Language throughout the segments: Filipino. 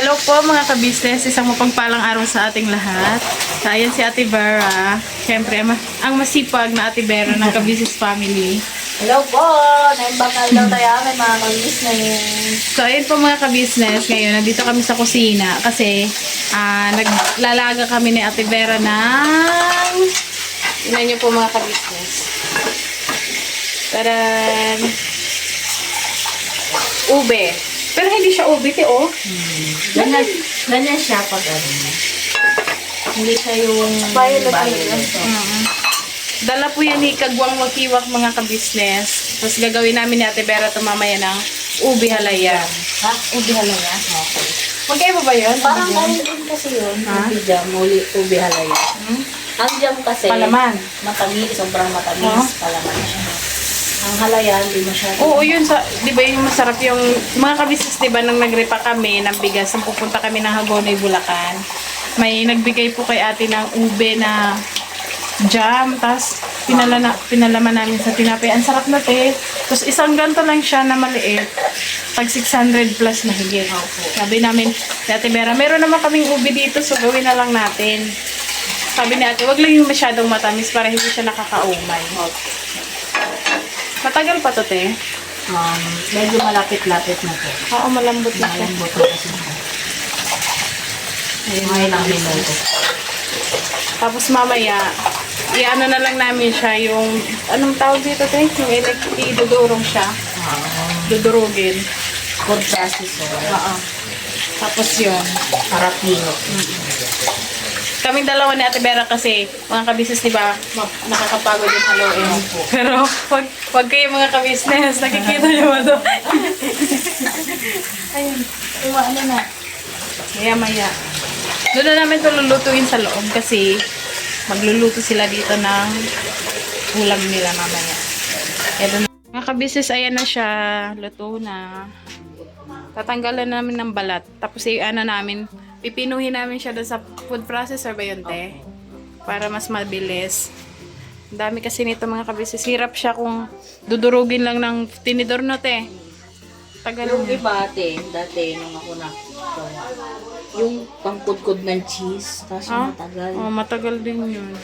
Hello po mga ka-business, isang mapagpalang araw sa ating lahat. So, ayan si Ate Vera. Siyempre, ang masipag na Ate Vera ng ka-business family. Hello po! Naimbakal daw tayo amin mga ka-business. So, ayun po mga ka-business. Ngayon, nandito kami sa kusina kasi naglalaga kami ni Ate Vera ng... Tingnan niyo po mga ka-business. Taran! Ube. Pero hindi siya ube, oh. Ganyan siya pag ano. Hindi siya yung Violet. violet. Dala po yan ni Kagwang Wakiwak mga ka-business. Tapos gagawin namin ni Ate Vera ito mamaya ng ubi halaya. Ha? Ubi halaya? Okay. Magkaiba ba yun? Parang ganun din kasi yun. Ubi jam, ubi halaya. Ang jam kasi, Palaman. matamis, sobrang matamis. Oh. Palaman siya. Ang halaya, hindi masyado. Oo, yun. Di ba yung masarap yung mga ka-business, di ba, nang nagripa kami ng bigas, nang pupunta kami ng Hagonoy, Bulacan. May nagbigay po kay ate ng ube na jam. Tapos pinalaman namin sa tinapay. Ang sarap na te. Tapos isang ganto lang siya na maliit. Pag 600 plus na higit. Sabi namin, Ate Vera, meron naman kaming ube dito, so gawin na lang natin. Sabi ni ate, wag lang yung masyadong matamis para hindi siya nakakaumay. Matagal pa to, te. Medyo malapit-lapit na po. Oo, malambot na siya. Malambot na kasi na. Ayun, Mga ilang minuto. tapos mamaya, i-ano na lang namin siya yung, anong tawag dito, te? Yung idudurong siya. Dudurugin. Food processor. Oo. Tapos yun. Harapino. Kaming dalawa ni Ate Vera kasi, mga kabisnes, di ba, nakakapagod yung haluin. Pero, pag kayo mga kabisnes, nakikita nyo ba ito? Ayun, ano na. Maya-maya. Doon na namin ito lulutuin sa loob kasi magluluto sila dito ng ulam nila mamaya. Kaya doon, mga kabisnes, ayan na siya. Luto na. Tatanggalan namin ng balat. Tapos ano namin, pipinuhin namin siya doon sa food processor ba yun, te? Para mas mabilis. Ang dami kasi nito mga kabisnes. Hirap siya kung dudurugin lang ng tinidor no, te. Tagal Yung niya. iba dati, nung ako na, yung pangkudkod ng cheese, tapos Ah? matagal. Oh, matagal din yun.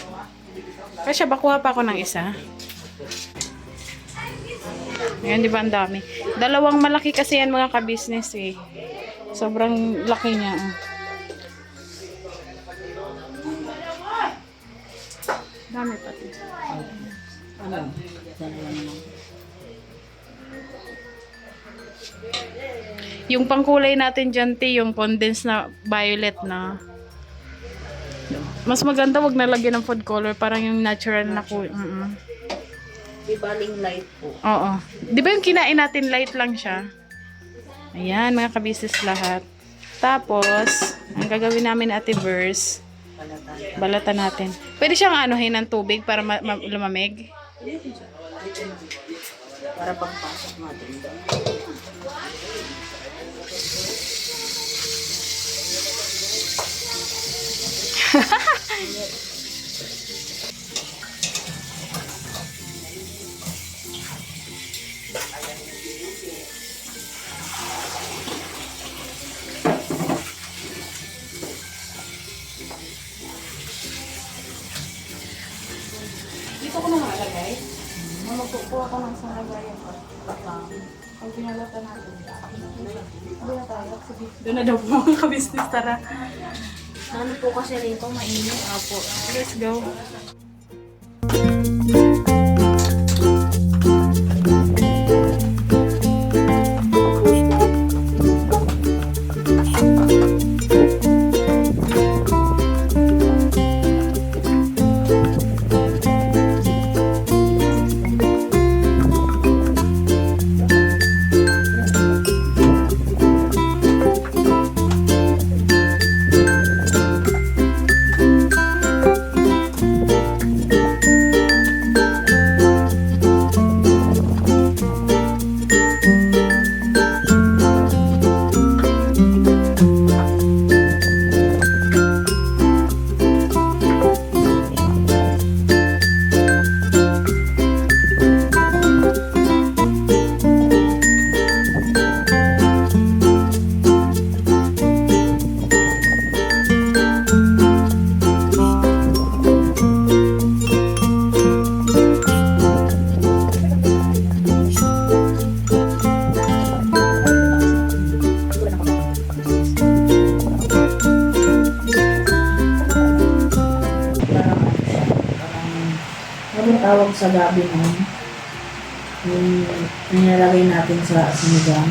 Kasi bakuha pa ako ng isa. Ayan, di ba ang dami? Dalawang malaki kasi yan mga kabisnes eh. Sobrang laki niya. Dami pati. Ano? Dalawa naman. Yung pangkulay natin dyan, te, yung condensed na violet na. Mas maganda wag nalagyan ng food color. Parang yung natural na kulay. Di baling light po. Oo. Di ba yung kinain natin light lang siya? Ayan, mga kabisnes lahat. Tapos, ang gagawin namin Ate Verse, Palatan. balatan natin. Pwede siyang anuhin ng tubig para lumamig. Para pagpasok natin. Dito ko na malagay. Magpupo ako ng isang lagayan ko. Pag pinalata natin. Doon na tayo. Sige. Doon na daw po mga kabisnes. Tara. Ano po kasi rito, mainit. Apo. Let's go. sa gabi nun. Yung nilalagay natin sa sinigang.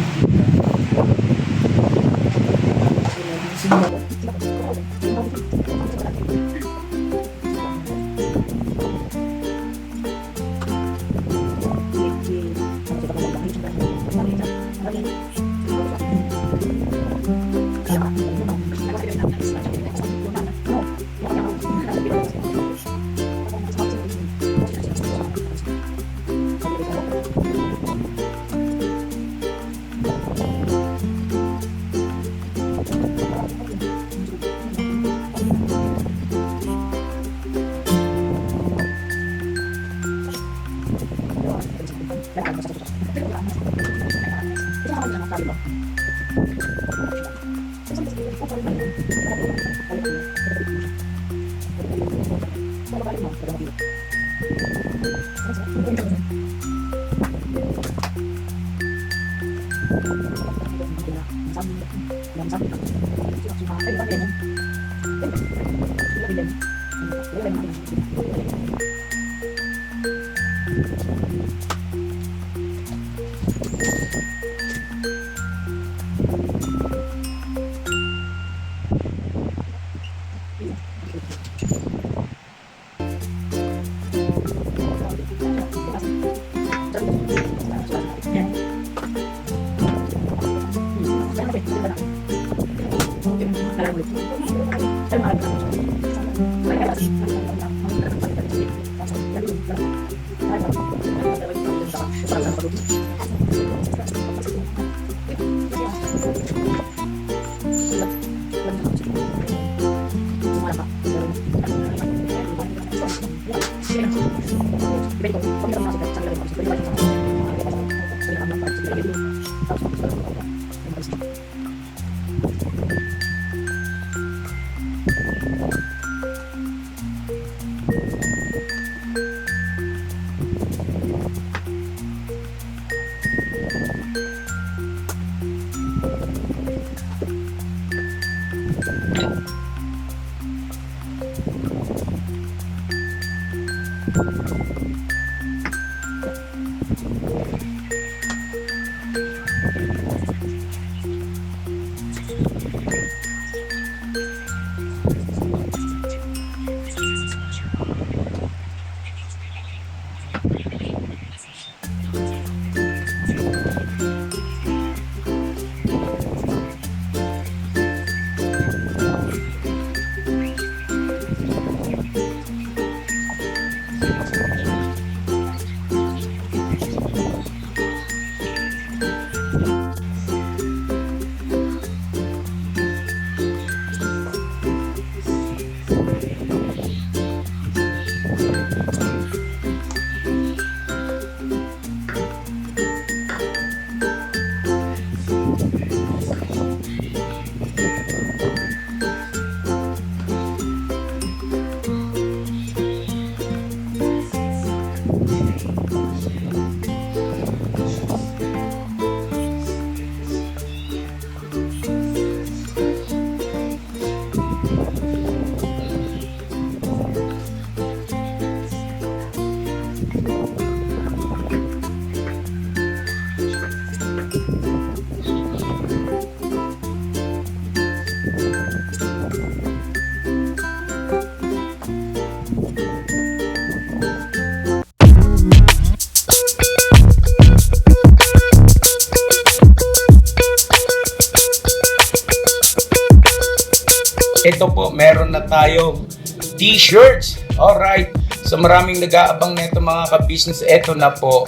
Ito po, meron na tayong t-shirts. Alright. So maraming nag-aabang nito mga ka-business. Ito na po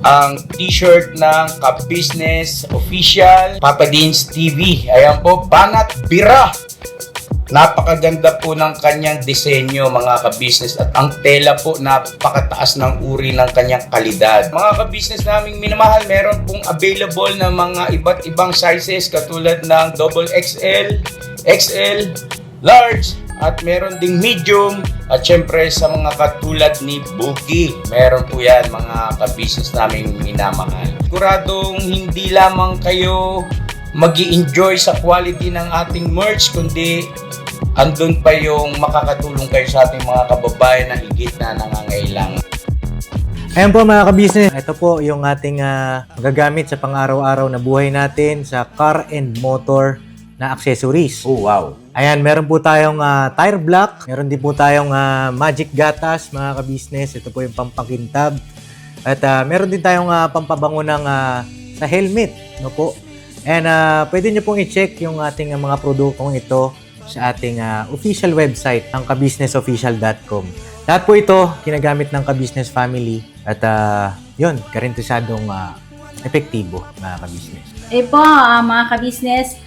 ang t-shirt ng ka-business official Papa Dean's TV. Ayan po, Banat Bira. Napakaganda po ng kanyang disenyo mga ka-business at ang tela po napakataas ng uri ng kanyang kalidad. Mga ka-business naming minamahal, meron pong available na mga iba't ibang sizes katulad ng XXL, XL, large at meron ding medium at syempre sa mga katulad ni Buki. Meron po yan mga ka-business naming minamahal. Siguradong hindi lamang kayo mag-i-enjoy sa quality ng ating merch kundi andun pa yung makakatulong kayo sa ating mga kababayan na higit na nangangailangan. Ayan po mga ka-business, ito po yung ating magagamit sa pang-araw-araw na buhay natin sa car and motor na accessories. Oh, wow. Ayan, meron po tayong tire block, meron din po tayong magic gatas mga ka-business. Ito po yung pampakintab. At meron din tayong pampabango ng sa helmet, no po. And pwede nyo pong i-check yung ating mga produktong ito sa ating official website, ang kabusinessofficial.com. Lahat po ito ginagamit ng ka-business family at yun, karintisadong epektibo mga ka-business. Eh po, mga ka-business,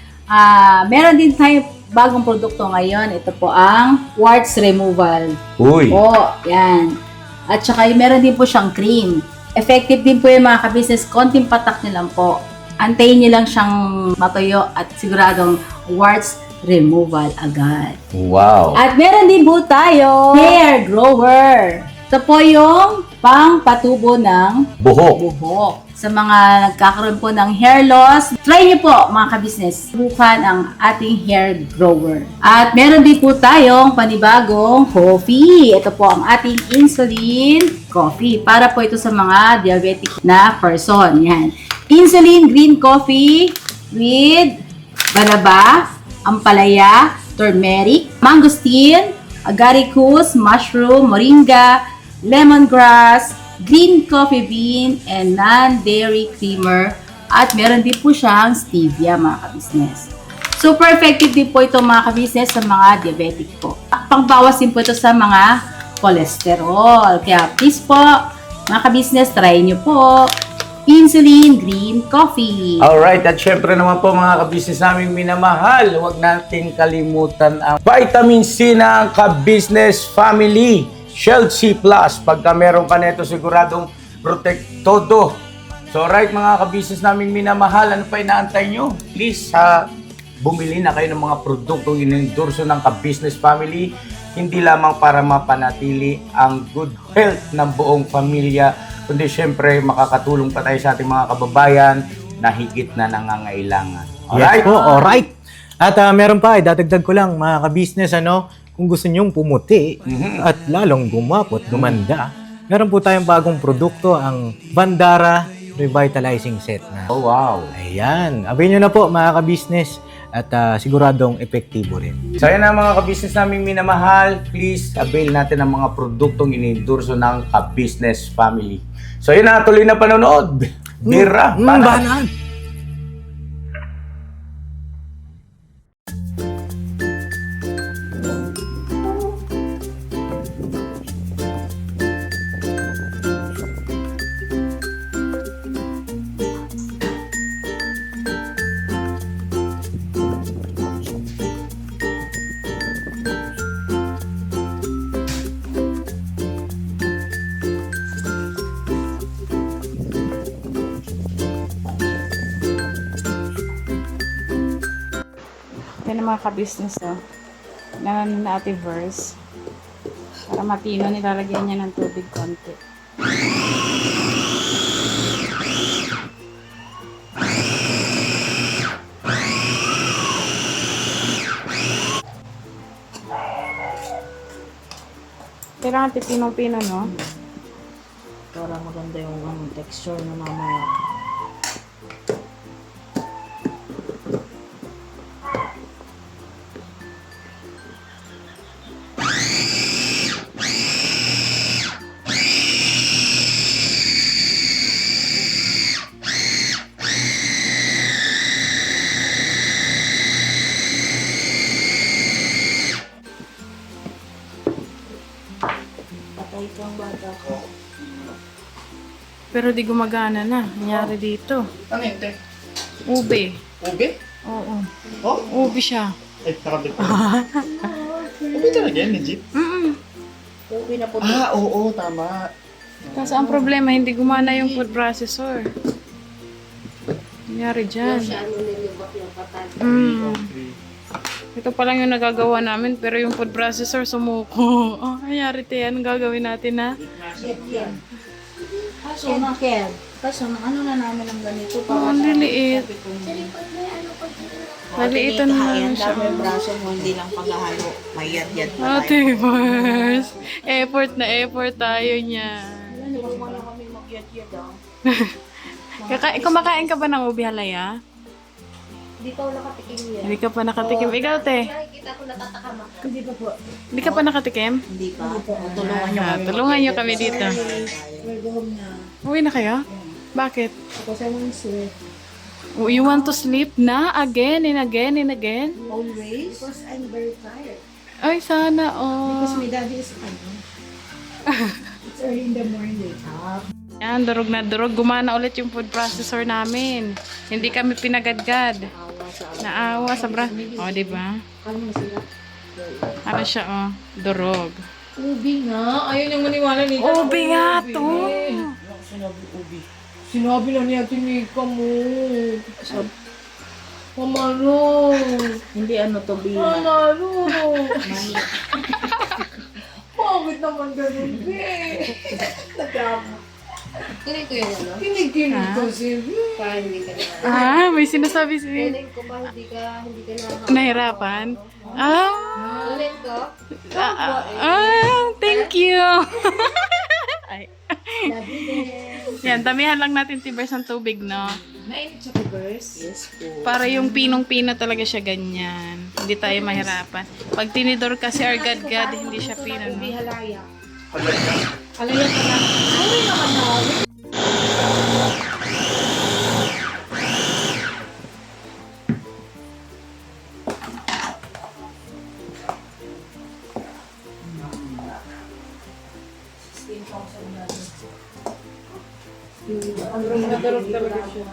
meron din tayo bagong produkto ngayon. Ito po ang warts removal. Uy. Po, yan. At saka meron din po siyang cream. Effective din po yung mga ka-business. Konting patak nyo lang po. Antayin nyo lang siyang matuyo at siguradong warts removal agad. Wow. At meron din po tayo hair grower. Ito po yung pang-patubo ng buhok. Sa mga nagkakaroon po ng hair loss, try niyo po mga ka-business. Subukan ang ating hair grower. At meron din po tayong panibagong coffee. Ito po ang ating insulin coffee. Para po ito sa mga diabetic na person. Yan. Insulin green coffee with banaba, ampalaya, turmeric, mangosteen, agaricus, mushroom, moringa, lemongrass, green coffee bean, and non-dairy creamer. At meron din po siyang stevia mga ka-business. Super effective din po ito mga ka-business sa mga diabetic po. Pangbawas din po ito sa mga cholesterol. Kaya please po, mga ka-business, try nyo po. Insulin Green Coffee. Alright, at syempre naman po mga ka-business naming minamahal, huwag natin kalimutan ang vitamin C ng ka-business family. Shield C+. Pagka meron ka nito, siguradong protect todo. So right mga ka-business naming minamahal, ano pa inaantay nyo? Please, bumili na kayo ng mga produktong inendorso ng ka-business family. Hindi lamang para mapanatili ang good health ng buong pamilya, kundi syempre makakatulong pa tayo sa ating mga kababayan na higit na nangangailangan. Alright? Yes po, alright. At meron pa, dadagdag ko lang mga ka-business, kung gusto nyong pumuti at lalong gumapot, gumanda, meron po tayong bagong produkto, ang Bandara Revitalizing Set na. Oh, wow. Ayan, abay nyo na po mga ka-business at siguradong epektibo rin. So yan ang mga ka-business naming minamahal. Please, avail natin ang mga produktong inendorso ng ka-business family. So yun na, tuloy na panonood. Bira, Banat. Yan ang mga ka-business, Nanan na ate verse. Para matino, nilalagyan niya ng tubig konti. Kailangan pipinong-pino, no? Para maganda yung texture na mamaya. Patay kang bata ko. Pero di gumagana na. Nangyari dito. Ano yun, te? Ube. Ube? Oo. Oh? Ube siya. Ay, nakabit ko. Ube talaga yan, legit? Uwi na po. Oo, tama. Kasi ang problema, hindi gumana yung food processor. Nangyari dyan. Ito pa lang yung nagagawa namin, pero yung food processor sumuko. Oh, nangyari tayo. Anong gagawin natin, ha? Kaso na, Ken. Kaso na, ano na namin ang ganito? Oh, ang liliit. Maliitan na lang siya. Dami yung braso mo, hindi lang paghahalo. May yad-yad pa tayo. Ate Mars. Effort na effort tayo niya. Wala, wala kami Kumakain ka ba ng ubi halaya? Hindi pa ako nakatikim yan. Hindi ka pa nakatikim. Ikaw, te. Nakikita ko natatakam ako. Hindi pa po. Hindi ka pa nakatikim? Hindi pa. Tulungan niyo kami. Tulungan niyo kami dito. We're going na. Uwi na kayo? Bakit? Because I want to sleep. Oh, you want to sleep na? Again and again and again? Always? Because I'm very tired. Ay, sana, oh. Because my daddy is it's early in the morning. Wake up. Yan, durog na durog. Gumana ulit yung food processor namin. Hindi kami pinagadgad. Naawa sa bra. O, diba? Ano siya, oh? Durog. Ubi nga. Ayaw niyang maniwala nito. Ubi nga to. Sinabi na niya, tinika mo. Pamalo. Hindi ano to, Bina. Pamalo. Bakit naman ganun, Be? Nagama. Kinig ko yung ano. Kinig-kinig kasi, Be. Para hindi ka na. May sinasabi si Kinig ko pa hindi ka na. nahirapan. Ulit ko. Thank you. Ay. Yan, damihan lang natin tibers ng tubig, no? Mainit siya, Tibers? Yes po. Para yung pinong-pino talaga siya ganyan. Hindi tayo mahirapan. Pag tinidor kasi or gad-gad, hindi siya pino, no? Ubi halaya. Halaya ka na. Ay, naman na. Madarog talaga siya.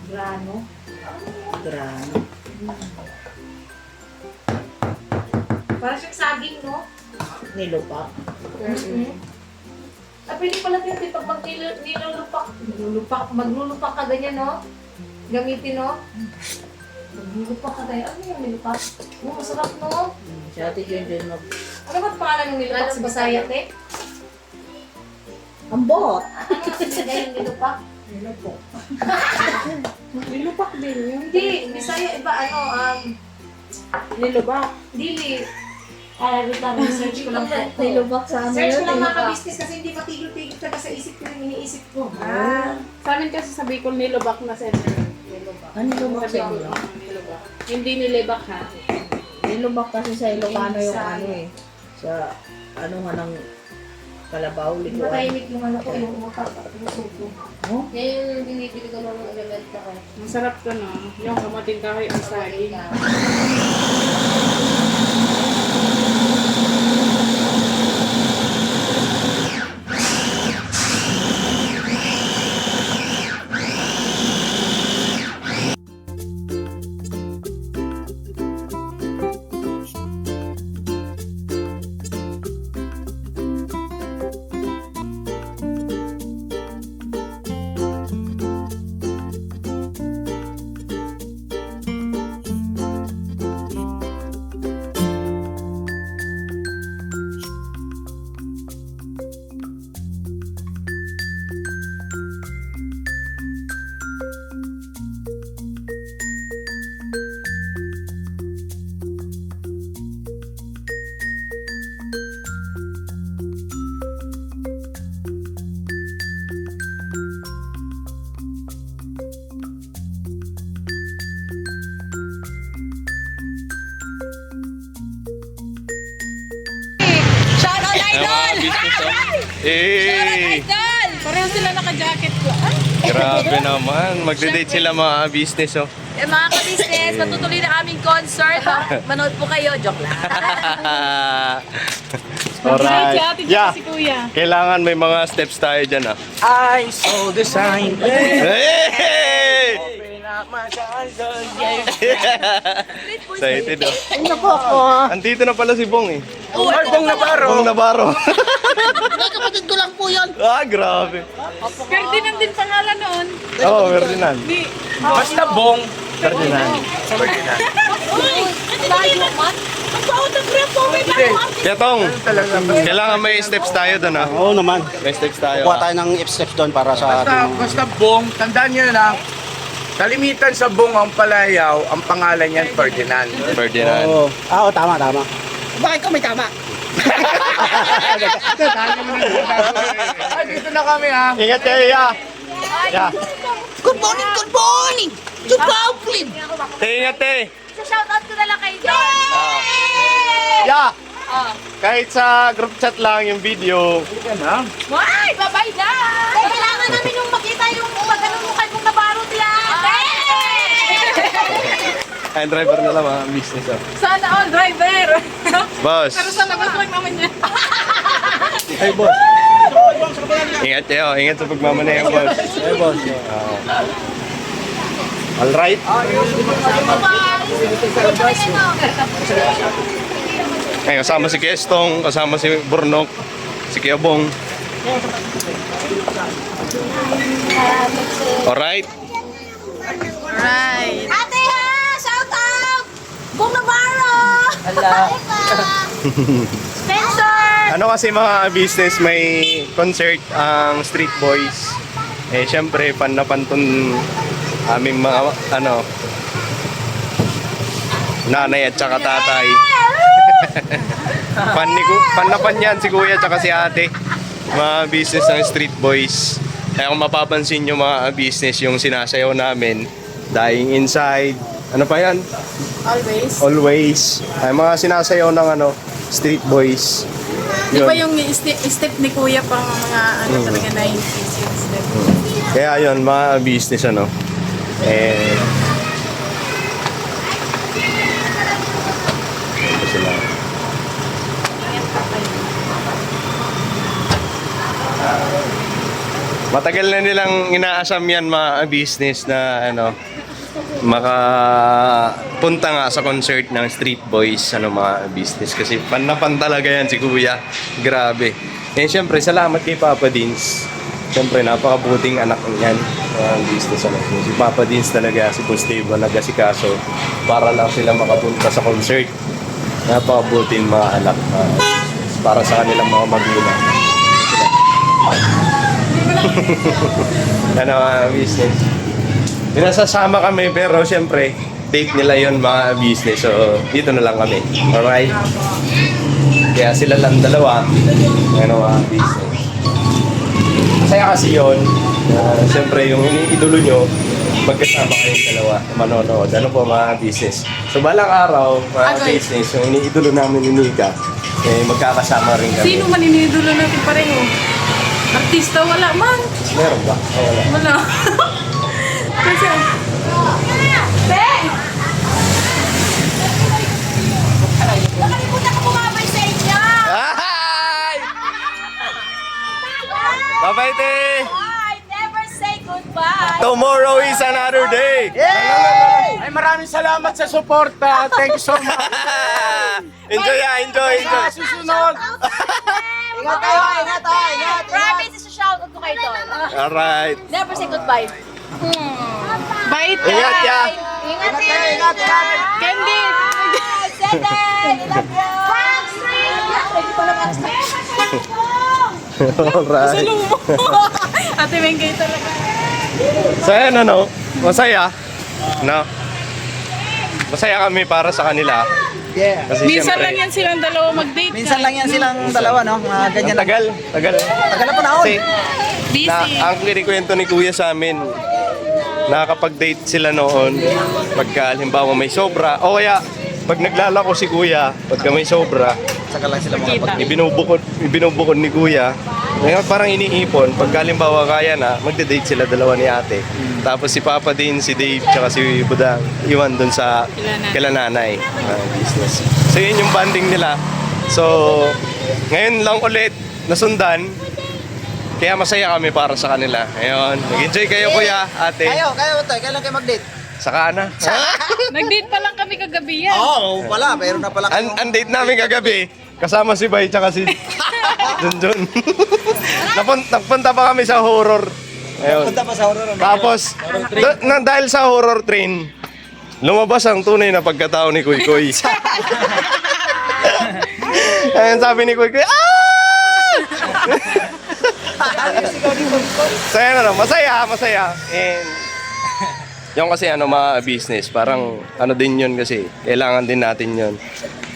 Grano. Grano. Parang siyang saging, no? Nilupak. Ah, pwede pala din pag maglulupak ka ganyan, no? Gamitin, no? Maglulupak ka ganyan. Ano yung nilupak? Oh, masarap, no? Si Ate Jun Jun Ano ba't pangalan ng nilupak sa Bisaya, te? Ambot! Ano yung nilupak? Nilupak din yun. Hindi, Bisaya, iba, Nilubak. dili. Wait lang, research ko lang po. Nilubak sa ano Search ko yun? lang mga Nilubak. ka-business kasi hindi matigil-tigil talaga sa isip ko yung iniisip ko. Sa amin kasi sa Bicol nilubak na center. Nilubak. Ano nilubak sa Bicol, inyo? nilubak. Hindi nilibak ha. Nilubak kasi sa Ilocano yung Sa- ano eh. Sa ano nga ng Kalabaw, Liguan. Matahimik yung ano ko, yung utak at puso ko. Yan yung binibili ko ng elementa ko. Masarap to, no? Yung kamating kahoy ang saging. Eh, Pareho sila naka-jacket ko. Ay! grabe naman. Magde-date sila mga business, oh. Mga ka-business, matutuloy na aming concert. Manood po kayo, joke lang. Si Alright. ate Yeah. si kuya. Kailangan may mga steps tayo dyan, ah. I saw the sign. Hey! Open up my eyes. Excited, oh. Andito na pala si Bong, eh. Ay, Bong Navarro. Bong Navarro. Kapatid ko lang po yun! Ah, grabe. Ferdinand din pangalan noon. Oo, oh, Ferdinand. Basta Bong. Ferdinand. Kaya Tong, kailangan may steps tayo doon, ah. Oo naman. May steps tayo, Kuha ah. tayo ng steps doon para sa ating... Basta Bong, tandaan nyo lang, kalimitan sa Bong ang palayaw, ang pangalan niyan Ferdinand. Ferdinand. Oo, tama, tama. Bakit ko may tama? Ay, dito na kami ha. Ingat kayo, ya. Ya. Good morning, good morning! To Brooklyn! Ingat, eh. Shoutout ko na lang kay John. Ya. Kahit sa group chat lang yung video. Ay, bye-bye na! Kailangan namin yung makita yung magkanunukan mong nabarot yan. Ay, driver na lang mga business. Oh. Sana all driver. Boss. Pero sa labas lang naman yan. Ay, boss. Ingat kayo. Ingat sa pagmamaneho, boss. Ay, boss. Alright. Ay, kasama si Kestong, kasama si Burnok, si Kiabong. Alright. Right. Ate ha! Shout out! Bong Navarro! Spencer! Ano kasi mga business, may concert ang Street Boys. Eh, syempre, fan na fan tong aming mga, nanay at saka tatay. Fan na fan yan si kuya at saka si ate. Mga business ng Street Boys. Kaya kung mapapansin nyo mga business yung sinasayaw namin, Dying Inside, ano pa yan? Always. Always. Ay, mga sinasayaw ng Street Boys. Di ba Yun. yung step ni Kuya pang mga talaga 90s yung step? Kaya yun, mga business eh, ito sila. Matagal na nilang inaasam yan mga business na makapunta nga sa concert ng Street Boys mga business kasi pan na pan talaga yan si Kuya. Grabe. Eh syempre salamat kay Papa Dins. Syempre napakabuting anak niyan mga business si Papa Dins talaga si Boss Dave nag-asikaso para lang sila makapunta sa concert. Napakabuting mga anak para sa kanilang mga magulang. Business. Pinasasama kami pero siyempre date nila yon mga business so dito na lang kami. Alright? Kaya sila lang dalawa mga business. Masaya kasi yun. Siyempre yung iniidolo nyo magkasama kayong dalawa manonood. Ano po mga business? So balang araw mga business yung iniidolo namin ni Nika magkakasama rin kami. Sino man iniidolo natin pareho? Artista wala man. Meron ba? O, wala. Wala. Kasi, Nakalimutan ko bumabay sa inyo! Hi! Bye-bye, te! Bye! Never say goodbye! Tomorrow is another day! Ay, maraming salamat sa suporta. Thank you so much. Enjoy, enjoy, enjoy! Sa susunod. Ingat tayo, ingat tayo, ingat! Promise, isa-shoutout ko kayo doon. Alright. Never say goodbye. bait ka. Ingat ya! Ingat kayo! Ingat kayo! Candy. Sete! Love you! Franks! Pwede pa naman Alright. Ate Mengay talaga. So yan masaya. No? Masaya kami para sa kanila. Yeah. Kasi Minsan syempre, lang yan silang dalawa mag-date. Minsan lang yan silang dalawa, no? Mga ganyan ang lang. tagal. Tagal na panahon. Kasi Busy. ang kinikwento ni Kuya sa amin, nakakapag-date sila noon pagka halimbawa may sobra o kaya pag naglalako si Kuya pagka may sobra Saka lang sila mga Kita. ibinubukod ni Kuya ngayon parang iniipon pagka halimbawa kaya na magde-date sila dalawa ni ate tapos si Papa din si Dave tsaka si Budang iwan dun sa kila nanay business so yun yung banding nila so ngayon lang ulit nasundan kaya masaya kami para sa kanila. Ayun. Nag-enjoy kayo, Kuya, ate. Kayo, Toy. Kailan kayo mag-date? Saka na. Nag-date pa lang kami kagabi yan. Oo, wala. Mayroon na pala kayong... Ang date namin kagabi, kasama si Bay tsaka si Junjun. Nagpunta pa kami sa horror. Ayun. Punta pa sa horror. Tapos, dahil sa horror train, lumabas ang tunay na pagkatao ni Kuy Kuy. Ayun, sabi ni Kuy Kuy, so yan masaya. And Yung kasi mga business, parang ano din yun kasi, kailangan din natin yun.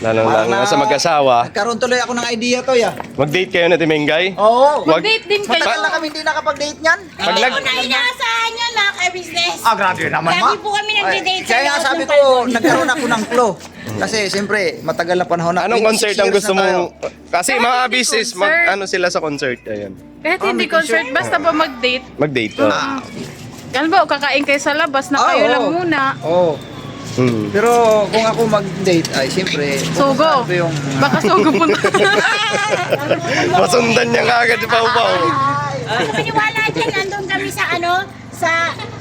Lalo na sa mag-asawa. Nagkaroon tuloy ako ng idea to, ya. Mag-date kayo na Timengay? Oo. Mag-date din kayo. Matagal na kami hindi nakapag-date niyan. Pag nag... Inaasahan niya na ka-business. Ah, grabe naman, ma. Lagi po kami nagde-date Kaya nga sabi ko, nagkaroon ako ng clue. Kasi siyempre, matagal na panahon na. Anong 26 concert ang years gusto na tayo. mo? Kasi mga hindi business, concert. ano sila sa concert. Ayun. Kahit hindi may concert, basta ba mag-date? Mag-date. Oh. Yan ba, kakain kayo sa labas na kayo lang muna. Oo. Hmm. Pero kung ako mag-date, ay siyempre, Sugo. ito yung... Baka sugo punta. Masundan niya nga agad si Pau Pau. Maniwala dyan, nandun kami sa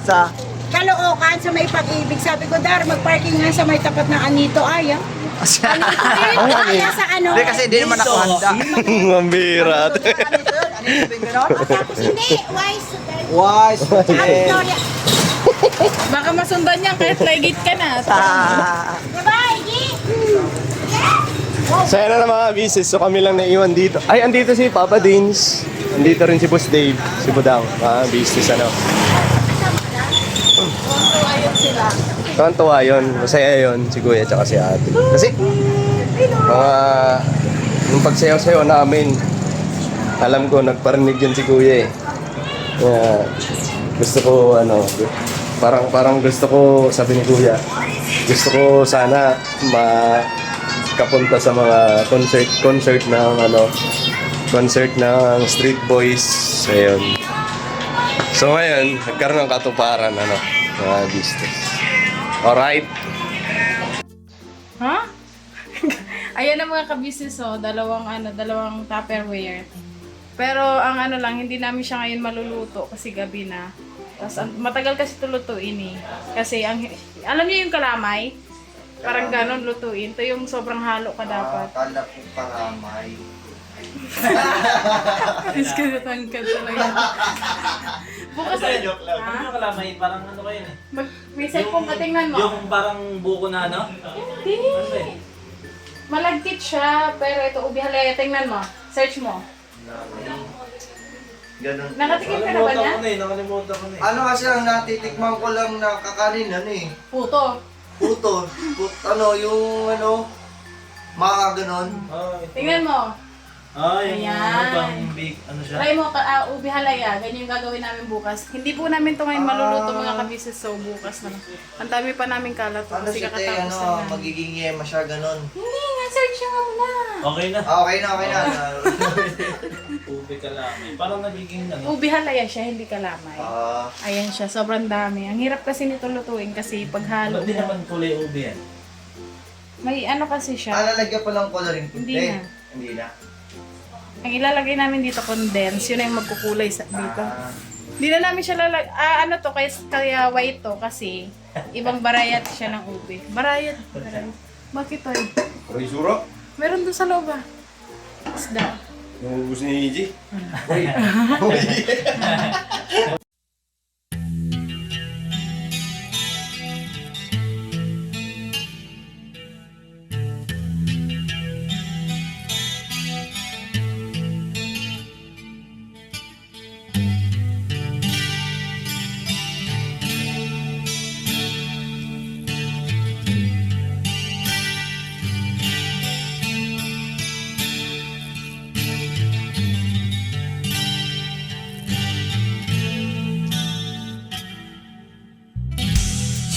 Sa... Caloocan, sa may pag-ibig. Sabi ko, Dar, mag-parking nga sa may tapat ng Anito. Ay, Kaya sa Hindi kasi di naman ako handa. Mambira. Tapos hindi, wise. Wise. Victoria. Baka masundan niya kahit legit ka na. Diba, Iggy? Saya na mga business, so kami lang naiwan dito. Ay, andito si Papa Dins. Andito rin si Boss Dave, si Budang. Mga business Tuwan-tuwa yun. Masaya yun, si Kuya at si Ate. Kasi, yung pagsayaw-sayaw namin, alam ko, nagparinig yun si Kuya eh. Kaya, gusto ko, parang gusto ko, sabi ni Kuya, gusto ko sana makapunta sa mga concert ng Street Boys. Ayun. So ngayon, nagkaroon ng katuparan, mga business. Alright. Ha? Ayan ang mga ka-business, dalawang Tupperware. Pero ang lang, hindi namin siya ngayon maluluto kasi gabi na. Tapos matagal kasi ito lutuin eh. Kasi alam niyo yung kalamay? Parang ganon lutuin. Ito yung sobrang halo ka dapat. Akala ko karamay. Is ka natangkad talaga. Bukas Ay, joke lang. Ha? Ano kalamay? Parang ano kayo eh? May cellphone ka, tingnan mo. Yung parang buko na ano? Hindi. Ano eh? Malagkit siya, pero ito ubi halaya. Tingnan mo. Search mo. Ganun. Nakatikim ka na ba niya? Nakalimutan ko na eh. Ano kasi ang natitikman ko lang na kakanin, Puto. puto. Yung mga ganon. Ay, Tingnan mo. Ay, Ayan. ano bang big, ano siya? Try mo, ubi halaya. Ganyan yung gagawin namin bukas. Hindi po namin ito ngayon maluluto mga kabisnes, so bukas na lang. Ang dami pa namin kalat Ano kasi siya, kakatapos na. magiging yema siya, ganon. Hindi nga, search nga muna. Okay na. Okay na. Ubi ka lang. Parang nagiging ano. Ubi halaya siya, hindi kalamay. Ayan siya, sobrang dami. Ang hirap kasi nito lutuin kasi paghalo. Ba't di naman kulay ubi yan? May ano kasi siya. Lalagyan pa ng coloring puti. Hindi na. Hindi na. Ang ilalagay namin dito condense, yun na yung magkukulay dito. Hindi na namin siya kaya white to kasi ibang barayat siya ng ube. Barayat. Bakit to? Risuro? Meron doon sa loob ah. Isda. Yung gusto ni Iji?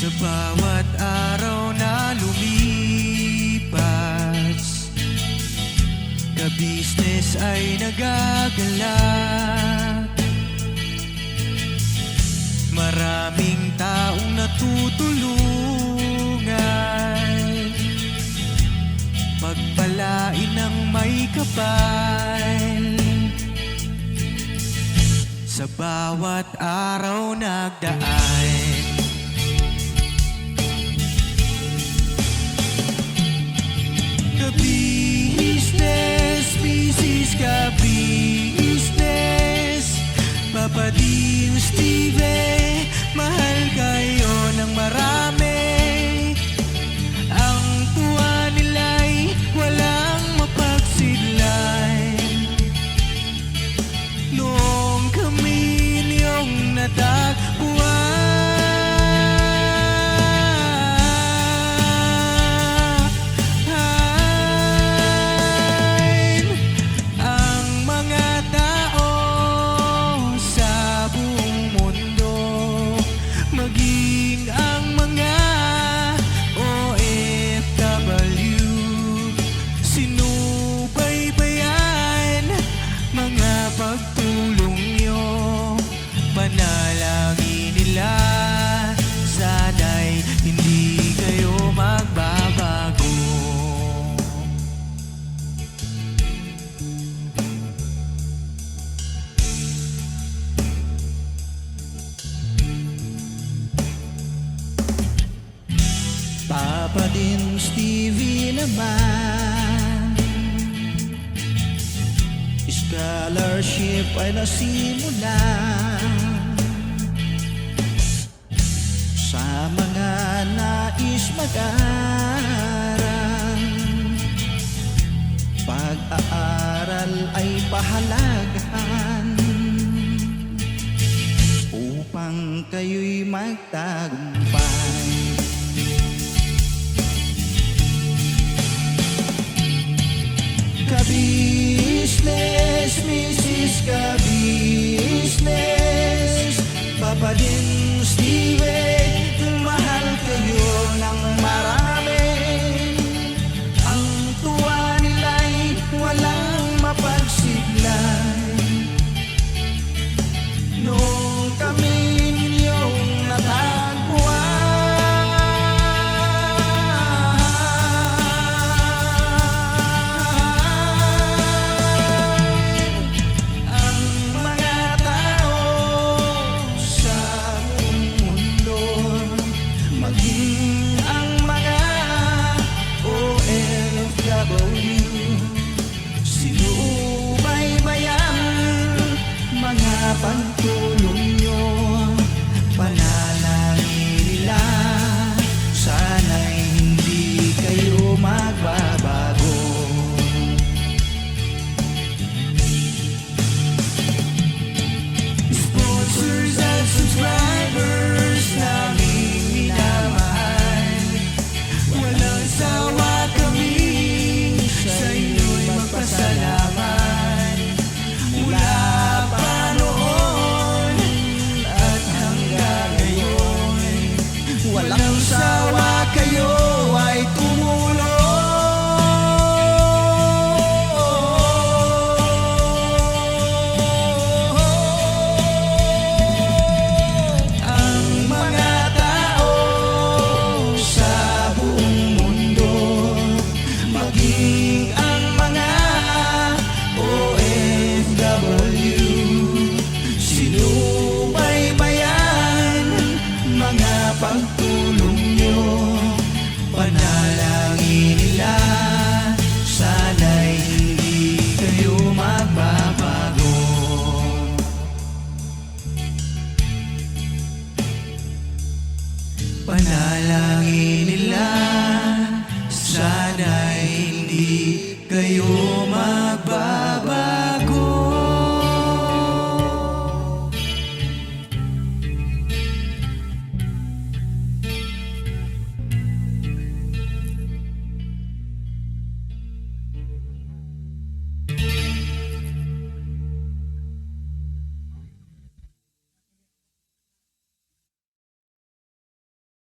Sa bawat araw na lumipas, ka-business ay nagagalak. Maraming taong natutulungan, pagpalain ng may kapal. Sa bawat araw nagdaan, business, ka-business, Papa Dean, Steve, mahal kayo ng marami. Ang tuwa nila'y walang mapagsidlay. Noong kami niyong natagpuan, Papa Dins TV naman, scholarship ay nasimulan sa mga nais mag-aral. Pag-aaral ay pahalagahan upang kayo'y magtagumpay. Ka-business, Mrs. Ka-business, Papa Dins TV, mahal kayo ng marami. Ang tuwa nila'y walang mapagsiglay. Nung kami ninyong natagpuan, ang mga tao sa buong mundo, maging ang mga OFW, sinubaybayan mga pagtuwa.